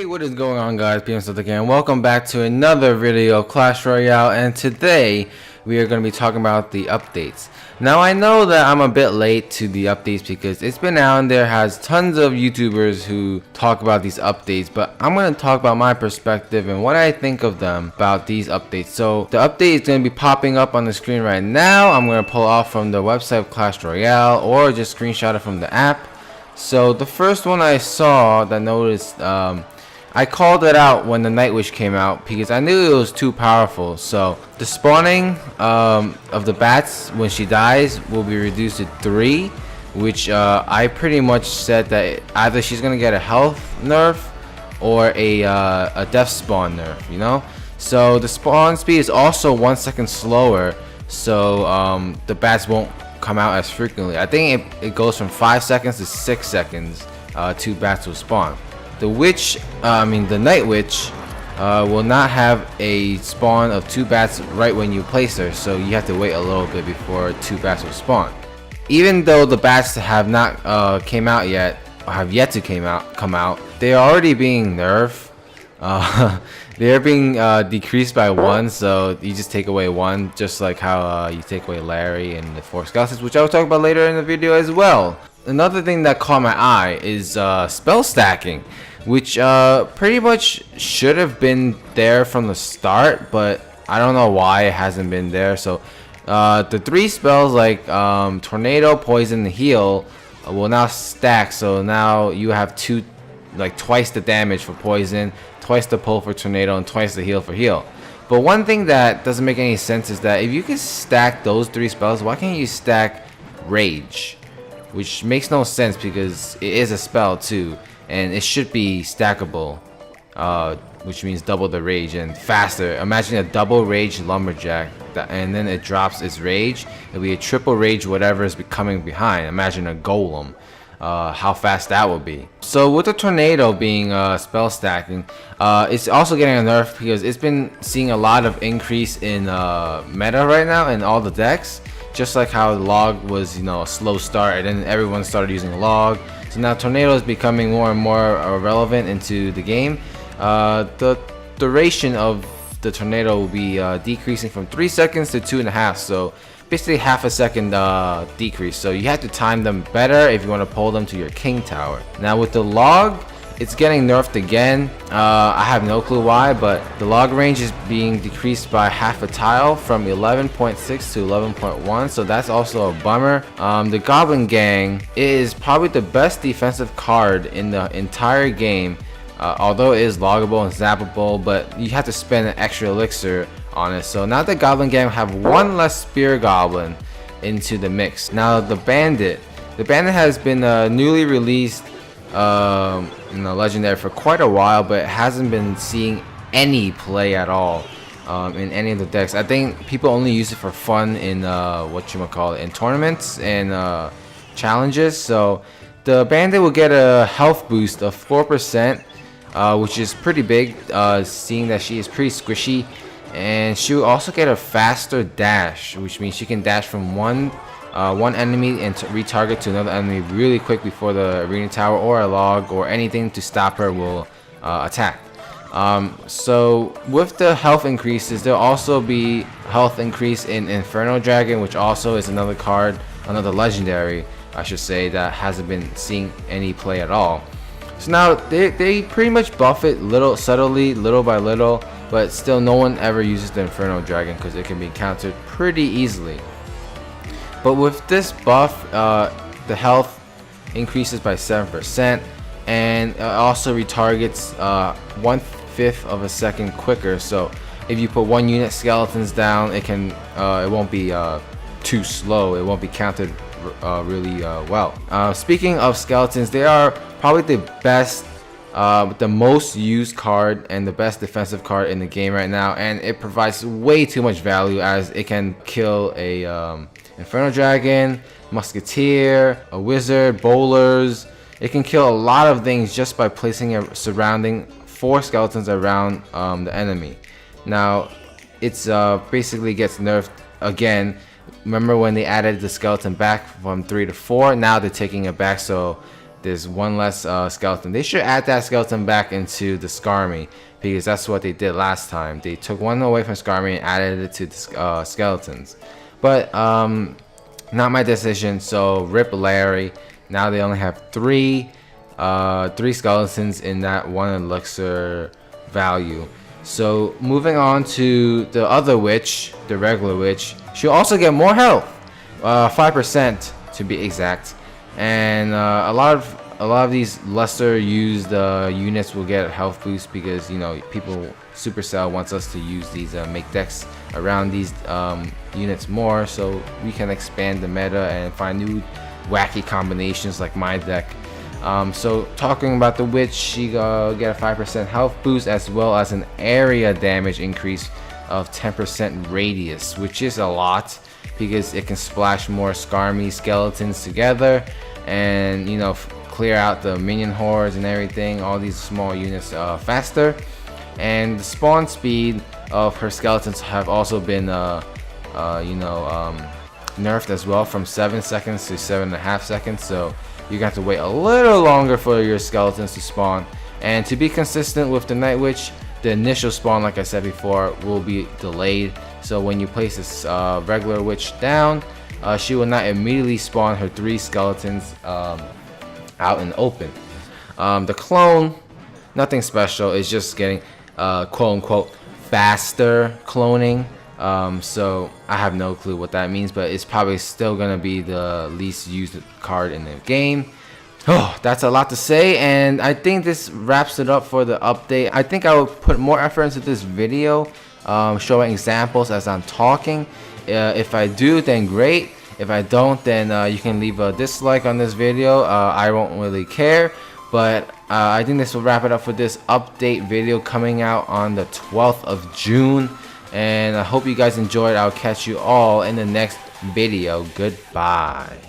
What is going on, guys? PM again. Welcome back to another video of Clash Royale, and today we are going to be talking about the updates. Now, I know that I'm a bit late to the updates because it's been out and there has tons of YouTubers who talk about these updates, but I'm going to talk about my perspective and what I think of them about these updates. So the update is going to be popping up on the screen right now. I'm going to pull off from the website of Clash Royale or just screenshot it from the app. So the first one I saw that noticed, I called it out when the Night Witch came out because I knew it was too powerful. So the spawning of the bats when she dies will be reduced to 3, which I pretty much said that either she's gonna get a health nerf or a death spawn nerf, you know. So the spawn speed is also 1 second slower, so the bats won't come out as frequently. I think it goes from 5 seconds to 6 seconds 2 bats will spawn. The Night Witch will not have a spawn of 2 bats right when you place her, so you have to wait a little bit before 2 bats will spawn. Even though the bats have not came out yet, or have yet to come out, they are already being nerfed. They're being decreased by 1, so you just take away 1, just like how you take away Larry and the 4 skeletons, which I will talk about later in the video as well. Another thing that caught my eye is spell stacking, which pretty much should have been there from the start, but I don't know why it hasn't been there. So the 3 spells like tornado, poison, and heal will now stack, so now you have twice the damage for poison, twice the pull for tornado, and twice the heal for heal. But one thing that doesn't make any sense is that if you can stack those 3 spells, why can't you stack rage? Which makes no sense because it is a spell too, and it should be stackable, which means double the rage and faster. Imagine a double rage lumberjack, and then it drops its rage. It'll be a triple rage whatever is coming behind. Imagine a golem, how fast that would be. So with the tornado being spell stacking, it's also getting a nerf because it's been seeing a lot of increase in meta right now in all the decks. Just like how the log was, a slow start, and then everyone started using log. So now tornado is becoming more and more relevant into the game. The duration of the tornado will be decreasing from 3 seconds to 2.5. So basically half a second decrease. So you have to time them better if you want to pull them to your king tower. Now with the log, it's getting nerfed again. I have no clue why, but the log range is being decreased by half a tile from 11.6 to 11.1, so that's also a bummer. The Goblin Gang is probably the best defensive card in the entire game, although it is loggable and zappable, but you have to spend an extra elixir on it. So now the Goblin Gang have 1 less spear goblin into the mix. Now the Bandit has been newly released legendary for quite a while, but it hasn't been seeing any play at all in any of the decks. I think people only use it for fun in in tournaments and challenges. So the Bandit will get a health boost of 4%, which is pretty big, seeing that she is pretty squishy, and she will also get a faster dash, which means she can dash from one enemy and retarget to another enemy really quick before the arena tower or a log or anything to stop her will attack. So with the health increases, there'll also be health increase in Inferno Dragon, which also is another card, another legendary I should say, that hasn't been seeing any play at all. So now they pretty much buff it subtly, little by little, but still no one ever uses the Inferno Dragon because it can be countered pretty easily. But with this buff, the health increases by 7%, and it also retargets 1/5 of a second quicker. So if you put 1 unit skeletons down, it won't be too slow. It won't be counted really well. Speaking of skeletons, they are probably the best, the most used card and the best defensive card in the game right now, and it provides way too much value as it can kill a Inferno Dragon, Musketeer, a Wizard, Bowlers. It can kill a lot of things just by placing a surrounding 4 skeletons around the enemy. Now, it's basically gets nerfed again. Remember when they added the skeleton back from 3 to 4? Now they're taking it back, so there's one less skeleton. They should add that skeleton back into the Skarmy, because that's what they did last time. They took one away from Skarmy and added it to the skeletons. But not my decision, so rip Larry. Now they only have three skeletons in that one elixir value. So moving on to the other witch, the regular witch, she'll also get more health, 5% to be exact. And a lot of these lesser used units will get a health boost, because, you know, people, Supercell wants us to use these make decks around these units more, so we can expand the meta and find new wacky combinations like my deck. So talking about the witch, she get a 5% health boost, as well as an area damage increase of 10% radius, which is a lot, because it can splash more Skarmy skeletons together, and, you know, clear out the minion hordes and everything, all these small units faster. And the spawn speed of her skeletons have also been nerfed as well, from 7 seconds to 7.5 seconds. So you're going to have to wait a little longer for your skeletons to spawn. And to be consistent with the Night Witch, the initial spawn, like I said before, will be delayed. So when you place this regular witch down, she will not immediately spawn her 3 skeletons out in the open. The clone, nothing special. It's just getting quote-unquote faster cloning. So I have no clue what that means, but it's probably still gonna be the least used card in the game. Oh, that's a lot to say, and I think this wraps it up for the update. I think I will put more effort into this video, showing examples as I'm talking. If I do, then great. If I don't, then you can leave a dislike on this video. I won't really care. But I think this will wrap it up for this update video coming out on the 12th of June. And I hope you guys enjoyed. I'll catch you all in the next video. Goodbye.